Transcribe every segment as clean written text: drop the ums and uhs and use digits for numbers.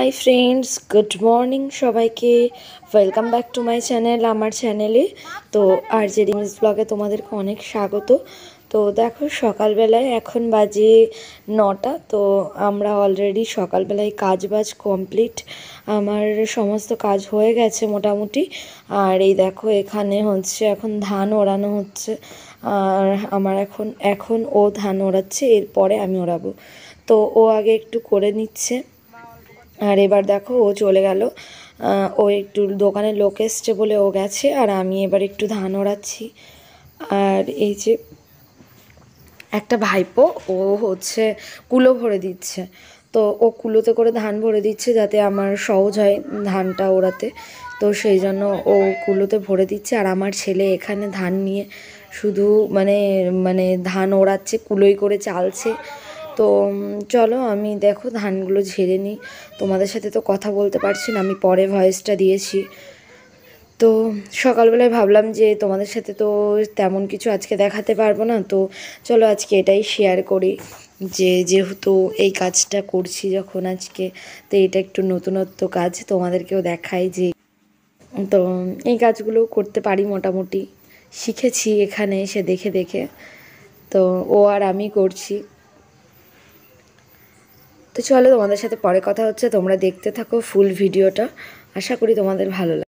Hi friends, good morning সবাইকে। Welcome back to my channel, আমার চ্যানেলে। তো আরজে রিমিস ব্লগে তোমাদেরকে অনেক স্বাগত। তো দেখো, সকালবেলায় এখন বাজে 9টা। তো আমরা অলরেডি সকালবেলায় কাজ বাজ কমপ্লিট, আমার সমস্ত কাজ হয়ে গেছে মোটামুটি। আর এই দেখো, এখানে হচ্ছে এখন ধান ওড়ানো হচ্ছে। আর আমার এখন ও ধান ওড়াচ্ছে, এরপরে আমি ওড়াবো। তো ও আগে একটু করে নিচ্ছে। আর এবার দেখো, ও চলে গেল। ও একটু দোকানে লোক এসছে বলে ও গেছে, আর আমি এবার একটু ধান ওড়াচ্ছি। আর এই যে একটা ভাইপো, ও হচ্ছে কুলো ভরে দিচ্ছে। তো ও কুলোতে করে ধান ভরে দিচ্ছে যাতে আমার সহজ হয় ধানটা ওড়াতে। তো সেই জন্য ও কুলোতে ভরে দিচ্ছে, আর আমার ছেলে এখানে ধান নিয়ে শুধু মানে মানে ধান ওড়াচ্ছে, কুলোই করে চালছে। তো চলো, আমি দেখো ধানগুলো ঝেড়ে নিই। তোমাদের সাথে তো কথা বলতে পারছি না, আমি পরে ভয়েসটা দিয়েছি। তো সকালবেলায় ভাবলাম যে তোমাদের সাথে তো তেমন কিছু আজকে দেখাতে পারবো না, তো চলো আজকে এটাই শেয়ার করি যে যেহেতু এই কাজটা করছি যখন আজকে, তো এটা একটু নতুনত্ব কাজ, তোমাদেরকেও দেখাই যে তো এই কাজগুলো করতে পারি মোটামুটি, শিখেছি এখানে এসে দেখে দেখে। তো ও আর আমি করছি। তো চলো, তোমাদের সাথে পরে কথা হচ্ছে, তোমরা দেখতে থাকো ফুল ভিডিওটা, আশা করি তোমাদের ভালো লাগে।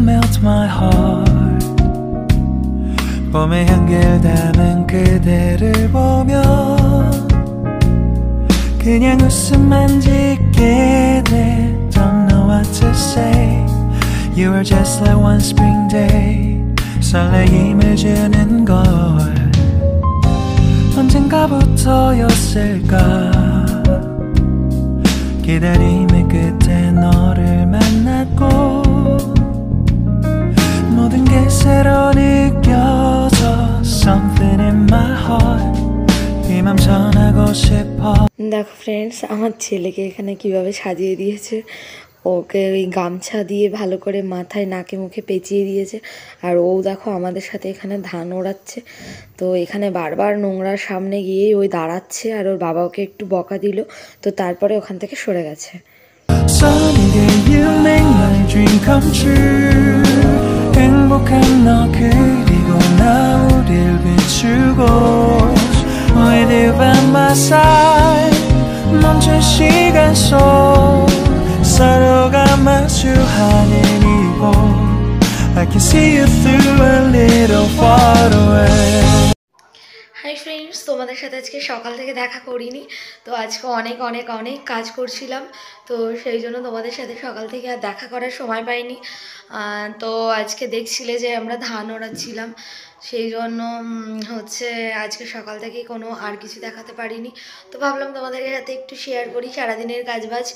Melt my heart 봄의 향기를 담은 그대를 보며 그냥 웃음만 짓게 돼. Don't know what to say. You are just like one spring day. 설레임을 주는 걸 언젠가부터였을까. 기다림의 끝에 너를 만났고 모든 게 새로 느껴져. Something in my heart 이 맘 전하고 싶어. দেখো ফ্রেন্ডস, আমার ছেলেকে এখানে কিভাবে সাজিয়ে দিয়েছে। ওকে ওই গামছা দিয়ে ভালো করে মাথায় নাকে মুখে পেঁচিয়ে দিয়েছে। আর ও দেখো আমাদের সাথে এখানে ধান ওড়াচ্ছে। তো এখানে বারবার নোংরার সামনে গিয়েই ওই দাঁড়াচ্ছে, আর ওর বাবা ওকে একটু বকা দিল, তো তারপরে ওখান থেকে সরে গেছে। Sunny day you make my dream come true. 행복한 너 그리고 나 우릴 비추고 With you by my side 멈춘 시간 속 서로가 마주하는 이곳 I can see you through a little far away. Hi friends, তোমাদের সাথে আজকে সকাল থেকে দেখা করিনি। তো আজকে অনেক অনেক অনেক কাজ করছিলাম, তো সেই জন্য তোমাদের সাথে সকাল থেকে আর দেখা করার সময় পাইনি। তো আজকে দেখছিলে যে আমরা ধান ওড়াচ্ছিলাম, সেই জন্য হচ্ছে আজকে সকাল থেকেই কোনো আর কিছু দেখাতে পারিনি। তো ভাবলাম তোমাদের সাথে একটু শেয়ার করি সারাদিনের কাজবাজ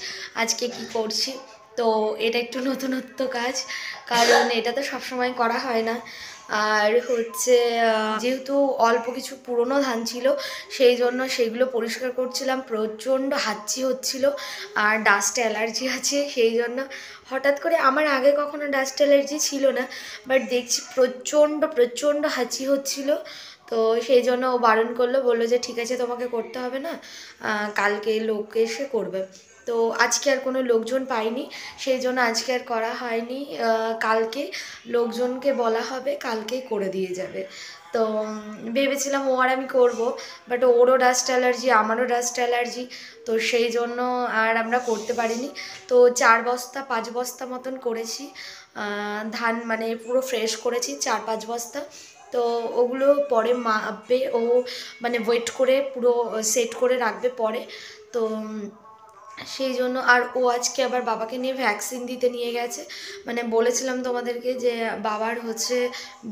আজকে কি করছি। তো এটা একটু নতুনত্ব কাজ, কারণ এটা তো সবসময় করা হয় না। আর হচ্ছে যেহেতু অল্প কিছু পুরনো ধান ছিল, সেই জন্য সেগুলো পরিষ্কার করছিলাম। প্রচণ্ড হাঁচি হচ্ছিল, আর ডাস্ট অ্যালার্জি আছে, সেই জন্য হঠাৎ করে, আমার আগে কখনো ডাস্ট অ্যালার্জি ছিল না, বাট দেখছি প্রচণ্ড প্রচণ্ড হাঁচি হচ্ছিল। তো সেই জন্য ও বারণ করলো, বললো যে ঠিক আছে তোমাকে করতে হবে না, কালকে লোক এসে করবে। তো আজকে আর কোনো লোকজন পাইনি, সেই জন্য আজকে আর করা হয়নি। কালকে লোকজনকে বলা হবে, কালকেই করে দিয়ে যাবে। তো ভেবেছিলাম ও আর আমি করব, বাট ওরও ডাস্ট অ্যালার্জি, আমারও ডাস্ট অ্যালার্জি, তো সেই জন্য আর আমরা করতে পারিনি। তো 4-5 বস্তা মতন করেছি ধান, মানে পুরো ফ্রেশ করেছি 4-5 বস্তা। তো ওগুলো পরে মাপবে ও, মানে ওয়েট করে পুরো সেট করে রাখবে পরে। তো সেই জন্য আর ও আজকে আবার বাবাকে নিয়ে ভ্যাকসিন দিতে নিয়ে গেছে। মানে বলেছিলাম তোমাদেরকে যে বাবার হচ্ছে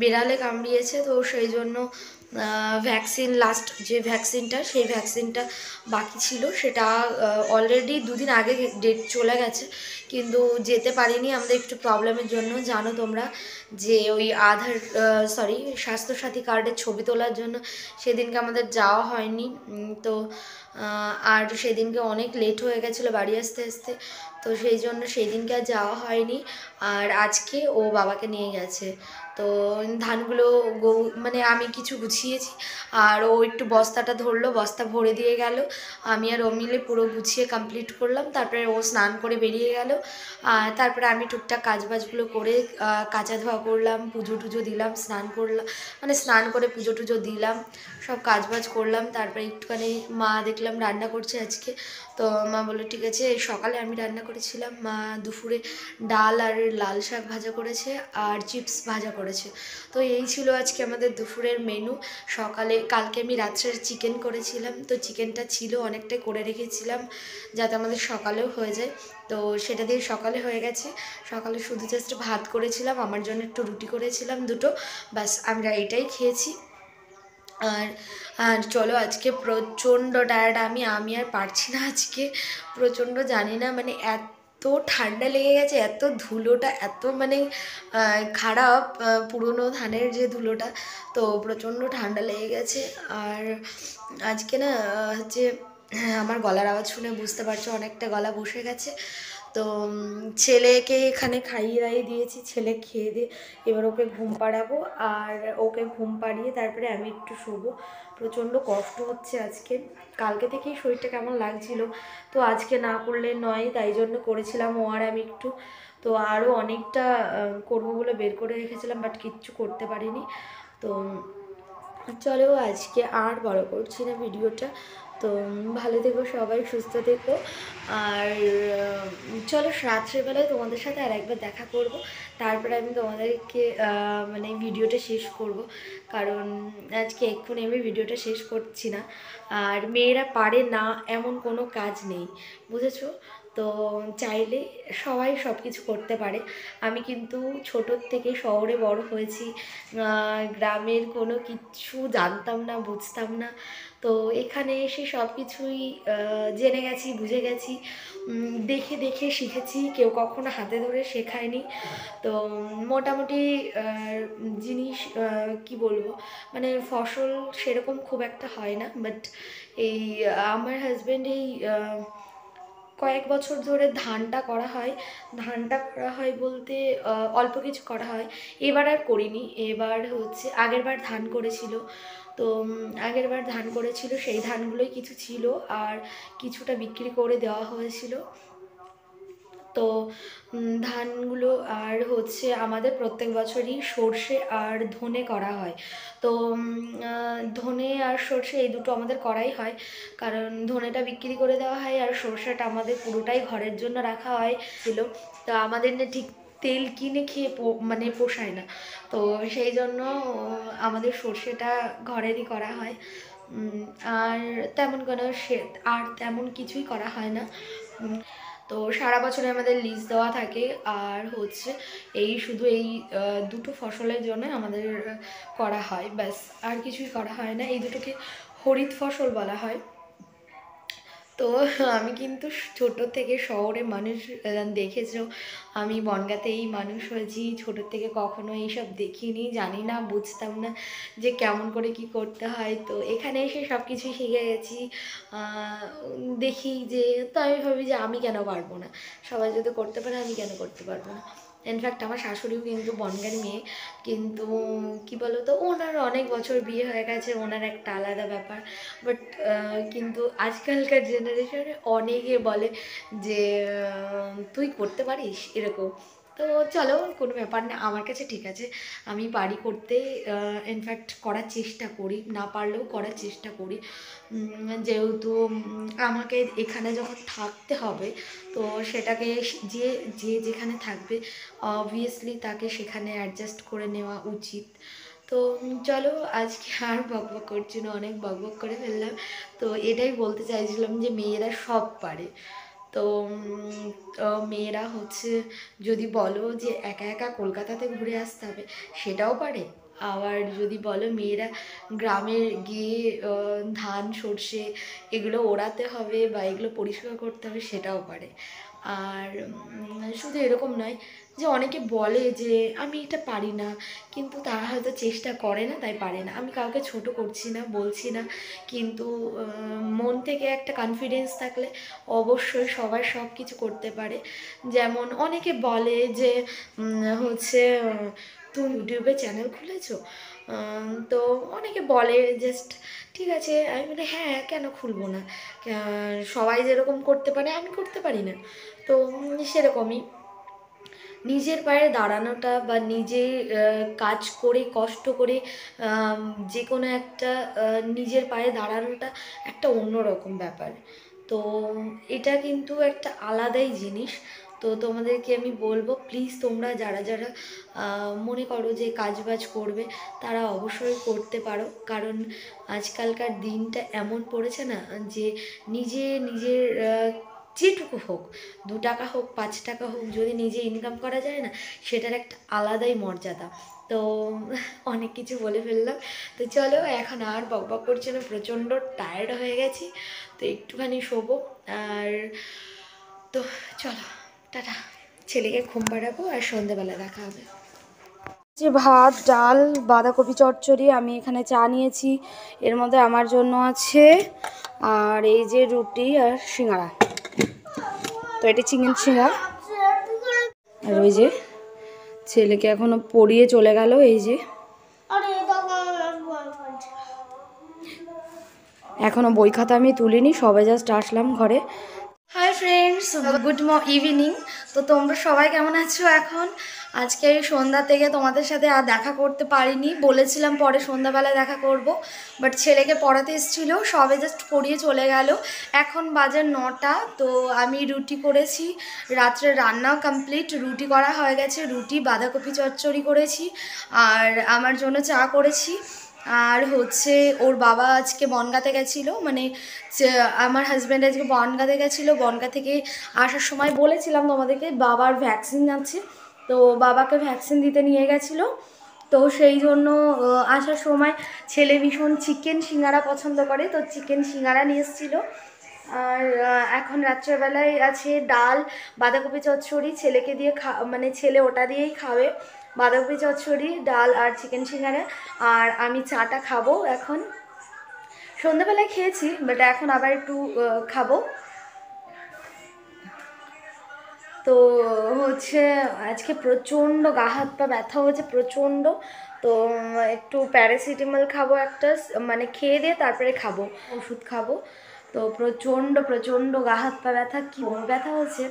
বিড়ালে কামড়িয়েছে, তো সেই জন্য ভ্যাকসিন, লাস্ট যে ভ্যাকসিনটা সেই ভ্যাকসিনটা বাকি ছিল, সেটা অলরেডি 2 দিন আগে ডেট চলে গেছে, কিন্তু যেতে পারিনি আমাদের একটু প্রবলেমের জন্য। জানো তোমরা যে ওই স্বাস্থ্যসাথী কার্ডের ছবি তোলার জন্য সেদিনকে আমাদের যাওয়া হয়নি। তো আর সেদিনকে অনেক লেট হয়ে গেছিলো বাড়ি আসতে আসতে, তো সেই জন্য সেই দিনকে আর যাওয়া হয়নি। আর আজকে ও বাবাকে নিয়ে গেছে। তো ধানগুলো মানে আমি কিছু গুছিয়েছি, আর ও একটু বস্তাটা ধরলো, বস্তা ভরে দিয়ে গেল, আমি আর ও মিলে পুরো গুছিয়ে কমপ্লিট করলাম। তারপরে ও স্নান করে বেরিয়ে গেল, আর তারপরে আমি টুকটাক কাজবাজগুলো করে কাচা ধোয়া করলাম, পুজো টুজো দিলাম, স্নান করলাম, মানে স্নান করে পুজো টুজো দিলাম, সব কাজবাজ করলাম। তারপরে একটুখানি মা দেখলাম রান্না করছে আজকে, তো মা বললো ঠিক আছে। সকালে আমি রান্না করেছিলাম, মা দুপুরে ডাল আর লাল শাক ভাজা করেছে আর চিপস ভাজা করেছে। তো এই ছিল আজকে আমাদের দুপুরের মেনু। সকালে কালকে আমি রাত্রের চিকেন করেছিলাম, তো চিকেনটা ছিল অনেকটাই করে রেখেছিলাম যাতে আমাদের সকালেও হয়ে যায়, তো সেটা দিয়ে সকালে হয়ে গেছে। সকালে শুধু জাস্ট ভাত করেছিলাম, আমার জন্য একটু রুটি করেছিলাম 2টো, ব্যাস আমরা এটাই খেয়েছি। আর আর চলো, আজকে প্রচণ্ড টায়ার্ড আমি আর পারছি না আজকে, প্রচণ্ড, জানি না মানে এত ঠান্ডা লেগে গেছে, এত ধুলোটা এত মানে খারাপ, পুরনো ধানের যে ধুলোটা, তো প্রচণ্ড ঠান্ডা লেগে গেছে। আর আজকে না হচ্ছে আমার গলার আওয়াজ শুনে বুঝতে পারছো অনেকটা গলা বসে গেছে। তো ছেলেকে এখানে খাইয়ে দাইয়ে দিয়েছি, ছেলে খেয়ে দিয়ে এবার ওকে ঘুম পাড়াবো, আর ওকে ঘুম পাড়িয়ে তারপরে আমি একটু শোবো। প্রচণ্ড কষ্ট হচ্ছে আজকে, কালকে থেকেই শরীরটা কেমন লাগছিল, তো আজকে না করলে নয়, তাই জন্য করেছিলাম ও আর আমি একটু। তো আরও অনেকটা করবো বলে বের করে রেখেছিলাম, বাট কিচ্ছু করতে পারিনি। তো চলো, আজকে আর বড় করছি না ভিডিওটা। তো ভালো থেকো সবাই, সুস্থ থেকো। আর চলো রাত্রেবেলায় তোমাদের সাথে আর একবার দেখা করব, তারপরে আমি তোমাদেরকে মানে ভিডিওটা শেষ করব, কারণ আজকে এক্ষুনি আমি ভিডিওটা শেষ করছি না। আর মেয়েরা পারে না এমন কোনো কাজ নেই, বুঝেছো? তো চাইলে সবাই সব কিছু করতে পারে। আমি কিন্তু ছোটোর থেকে শহরে বড় হয়েছি, গ্রামের কোনো কিচ্ছু জানতাম না, বুঝতাম না, তো এখানে এসে সব কিছুই জেনে গেছি, বুঝে গেছি, দেখে দেখে শিখেছি, কেউ কখনো হাতে ধরে শেখায়নি। তো মোটামুটি জিনিস কি বলবো, মানে ফসল সেরকম খুব একটা হয় না, বাট এই আমার হাজব্যান্ড এই কয়েক বছর ধরে ধানটা করা হয় বলতে অল্প কিছু করা হয়। এবার আর করিনি, এবার হচ্ছে আগের বার ধান করেছিল, তো আগের বার ধান করেছিল সেই ধানগুলোই কিছু ছিল, আর কিছুটা বিক্রি করে দেওয়া হয়েছিল। তো ধানগুলো, আর হচ্ছে আমাদের প্রত্যেক বছরই সর্ষে আর ধনে করা হয়। তো ধনে আর সর্ষে এই দুটো আমাদের করাই হয়, কারণ ধনেটা বিক্রি করে দেওয়া হয় আর সর্ষেটা আমাদের পুরোটাই ঘরের জন্য রাখা হয় ছিল। তো আমাদের না ঠিক তেল কিনে খেয়ে মানে পোষায় না, তো সেই জন্য আমাদের সর্ষেটা ঘরেরই করা হয়। আর তেমন কোনো আর তেমন কিছুই করা হয় না। তো সারা বছরে আমাদের লিজ দেওয়া থাকে, আর হচ্ছে এই শুধু এই দুটো ফসলের জন্য আমাদের করা হয়, ব্যাস আর কিছুই করা হয় না। এই দুটোকে হরিত ফসল বলা হয়। তো আমি কিন্তু ছোটো থেকে শহরে মানুষ দেখেছো, আমি বনগাঁতেই মানুষ হয়েছি, ছোটোর থেকে কখনো এইসব দেখিনি, জানি না, বুঝতাম না যে কেমন করে কি করতে হয়। তো এখানে এসে সব কিছুই শিখে গেছি, দেখি যে, তো আমি ভাবি যে আমি কেন পারবো না, সবাই যদি করতে পারে আমি কেন করতে পারবো না। ইনফ্যাক্ট আমার শাশুড়িও কিন্তু বনগাঁর মেয়ে, কিন্তু কি বলো তো, ওনার অনেক বছর বিয়ে হয়ে গেছে, ওনার একটা আলাদা ব্যাপার। বাট কিন্তু আজকালকার জেনারেশনে অনেকে বলে যে তুই করতে পারিস এরকম। তো চলো, কোনো ব্যাপার না, আমার কাছে ঠিক আছে, আমি পারি করতে। ইনফ্যাক্ট করার চেষ্টা করি, না পারলেও করার চেষ্টা করি। যেহেতু আমাকে এখানে যখন থাকতে হবে, তো সেটাকে যে যে যেখানে থাকবে অবভিয়াসলি তাকে সেখানে অ্যাডজাস্ট করে নেওয়া উচিত। তো চলো, আজকে আর বকবক করছি না, অনেক বকবক করে ফেললাম। তো এটাই বলতে চাইছিলাম যে মেয়েরা সব পারে। তো মেয়েরা হচ্ছে, যদি বলো যে একা একা কলকাতাতে ঘুরে আসতে হবে, সেটাও পারে। আবার যদি বলো মেয়েরা গ্রামে গিয়ে ধান সর্ষে এগুলো ওড়াতে হবে বা এগুলো পরিষ্কার করতে হবে, সেটাও পারে। আর শুধু এরকম নয় যে অনেকে বলে যে আমি এটা পারি না, কিন্তু তারা হয়তো চেষ্টা করে না তাই পারে না। আমি কাউকে ছোট করছি না, বলছি না, কিন্তু মন থেকে একটা কনফিডেন্স থাকলে অবশ্যই সবাই সব কিছু করতে পারে। যেমন অনেকে বলে যে হচ্ছে তুমি ইউটিউবে চ্যানেল খুলেছো, তো অনেকে বলে জাস্ট ঠিক আছে, আমি বলি হ্যাঁ কেন খুলবো না, সবাই যেরকম করতে পারে আমি করতে পারি না। তো সেরকমই নিজের পায়ে দাঁড়ানোটা বা নিজে কাজ করে কষ্ট করে যে কোনো একটা নিজের পায়ে দাঁড়ানোটা একটা অন্যরকম ব্যাপার। তো এটা কিন্তু একটা আলাদাই জিনিস। তো তোমাদেরকে আমি বলবো প্লিজ তোমরা যারা যারা মনে করো যে কাজবাজ করবে, তারা অবশ্যই করতে পারো। কারণ আজকালকার দিনটা এমন পড়েছে না যে নিজের যেটুকু হোক, 2 টাকা হোক 5 টাকা হোক, যদি নিজে ইনকাম করা যায় না, সেটার একটা আলাদাই মর্যাদা। তো অনেক কিছু বলে ফেললাম। তো চলো, এখন আর বকবক করছি না, প্রচণ্ড টায়ার্ড হয়ে গেছি, তো একটুখানি শোবো। আর তো চলো, টাটা, ছেলেকে ঘুম পাড়াবো, আর সন্ধেবেলা দেখা হবে। যে ভাত ডাল বাঁধাকপি চচ্চড়ি, আমি এখানে চা নিয়েছি, এর মধ্যে আমার জন্য আছে, আর এই যে রুটি আর সিঙ্গাড়া। তো এটা চিকেন সিঙ্গাড়া। আর ওই যে ছেলেকে এখনো পড়িয়ে চলে গেল, এই যে এখনো বই খাতা আমি তুলিনি, সবাই জাস্ট আসলাম ঘরে। Hi friends, good evening. তো তোমরা সবাই কেমন আছো? এখন আজকে সন্ধ্যা থেকে তোমাদের সাথে আর দেখা করতে পারিনি, বলেছিলাম পরে সন্ধ্যাবেলায় দেখা করব, বাট ছেলেকে পড়াতে এসেছিলো, সবে জাস্ট পড়িয়ে চলে গেল। এখন বাজে 9টা। তো আমি রুটি করেছি, রাত্রে রান্নাও কমপ্লিট, রুটি করা হয়ে গেছে, রুটি বাঁধাকপি চচ্চড়ি করেছি, আর আমার জন্য চা করেছি। আর হচ্ছে ওর বাবা আজকে বনগাঁতে গেছিলো, মানে আমার হাজব্যান্ড আজকে বনগাঁতে গেছিলো, বনগাঁ থেকে আসার সময় বলেছিলাম তোমাদেরকে বাবার ভ্যাকসিন আছে, তো বাবাকে ভ্যাকসিন দিতে নিয়ে গেছিলো। তো সেই জন্য আসার সময় ছেলে ভীষণ চিকেন সিঙ্গারা পছন্দ করে, তো চিকেন সিঙ্গারা নিয়ে এসেছিলো। আর এখন রাত্রেবেলায় আছে ডাল বাঁধাকপি চচ্চড়ি, ছেলেকে দিয়ে মানে ছেলে ওটা দিয়েই খাবে, বাঁধাকপি চচ্চড়ি ডাল আর চিকেন সিঙ্গারা। আর আমি চাটা খাবো এখন, সন্ধ্যাবেলায় খেয়েছি, বাট এখন আবার একটু খাবো। তো হচ্ছে আজকে প্রচণ্ড গা হাত পা ব্যথা হয়েছে প্রচণ্ড, তো একটু প্যারাসিটামল খাবো একটা, মানে খেয়ে দিয়ে তারপরে খাবো ওষুধ খাবো। তো প্রচণ্ড গা হাত পা ব্যথা, কী ব্যথা হয়েছে।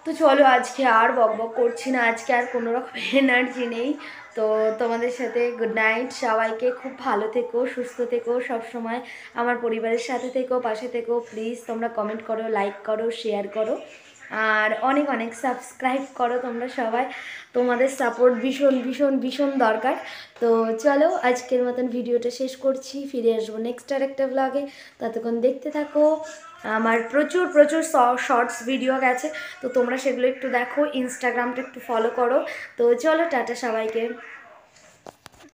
তো চলো, আজকে আর বকবক করছি না, আজকে আর কোনো রকম এনার্জি নেই। তো তোমাদের সাথে গুড নাইট, সবাইকে খুব ভালো থেকো, সুস্থ থেকো, সবসময় আমার পরিবারের সাথে থেকো, পাশে থেকো। প্লিজ তোমরা কমেন্ট করো, লাইক করো, শেয়ার করো, আর অনেক অনেক সাবস্ক্রাইব করো তোমরা সবাই, তোমাদের সাপোর্ট ভীষণ ভীষণ ভীষণ দরকার। তো চলো, আজকের মতন ভিডিওটা শেষ করছি, ফিরে আসবো নেক্সট আর একটা ব্লগে, ততক্ষণ দেখতে থাকো। আমার প্রচুর শর্টস ভিডিও গেছে, তো তোমরা সেগুলো একটু দেখো, ইনস্টাগ্রামটা একটু ফলো করো। তো চলো, টাটা সবাইকে।